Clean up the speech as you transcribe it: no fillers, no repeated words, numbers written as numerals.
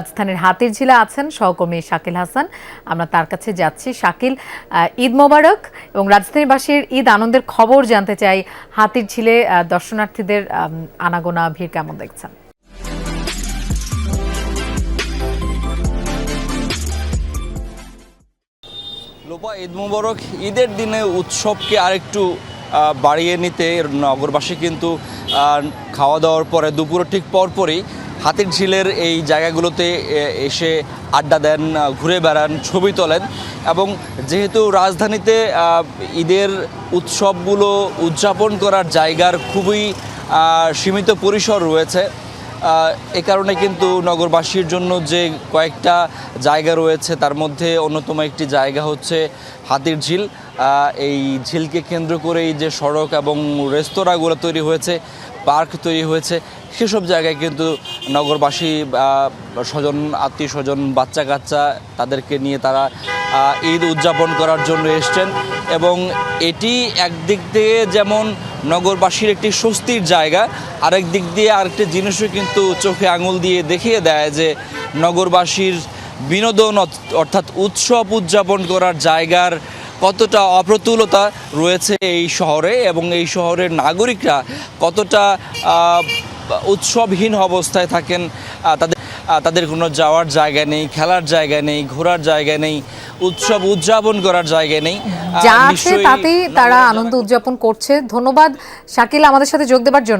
রাজধানীর হাতিরঝিলে আছেন সহকর্মী শাকিল হাসান। আমরা তার কাছে যাচ্ছি। শাকিল, ঈদ মোবারক এবং রাজধানীবাসীর ঈদ আনন্দের খবর জানতে চাই। হাতিরঝিলে দর্শনার্থীদের আনাগোনা ভিড় কেমন দেখছেন? লোপা, ঈদ মোবারক। ঈদের দিনে উৎসবকে আরেকটু বাড়িয়ে নিতে নগরবাসী কিন্তু খাওয়া দাওয়ার পরে দুপুরে ঠিক পরপরই হাতিরঝিলের এই জায়গাগুলোতে এসে আড্ডা দেন, ঘুরে বেড়ান, ছবি তোলেন। এবং যেহেতু রাজধানীতে ঈদের উৎসবগুলো উদযাপন করার জায়গার খুবই সীমিত পরিসর রয়েছে, এ কারণে কিন্তু নগরবাসীর জন্য যে কয়েকটা জায়গা রয়েছে তার মধ্যে অন্যতম একটি জায়গা হচ্ছে হাতিরঝিল। এই ঝিলকে কেন্দ্র করেই যে সড়ক এবং রেস্তোরাঁগুলো তৈরি হয়েছে, পার্ক তৈরি হয়েছে, সেসব জায়গায় কিন্তু নগরবাসী স্বজন, আত্মীয় স্বজন, বাচ্চা কাচ্চা তাদেরকে নিয়ে তারা ঈদ উদযাপন করার জন্য এসছেন। এবং এটি একদিক দিয়ে যেমন নগরবাসীর একটি স্বস্তির জায়গা, আরেক দিক দিয়ে আরেকটি জিনিসও কিন্তু চোখে আঙুল দিয়ে দেখিয়ে দেয় যে নগরবাসীর বিনোদন অর্থাৎ উৎসব উদযাপন করার জায়গার কতটা অপ্রতুলতা রয়েছে এই শহরে, এবং এই শহরের নাগরিকরা কতটা উৎসবহীন অবস্থায় থাকেন। তাদের কোনো যাওয়ার জায়গা নেই, খেলার জায়গা নেই, ঘোরার জায়গা নেই, উৎসব উদযাপন করার জায়গা নেই। যা আছে তাতেই তারা আনন্দ উদযাপন করছে। ধন্যবাদ শাকিল আমাদের সাথে যোগ দেওয়ার জন্য।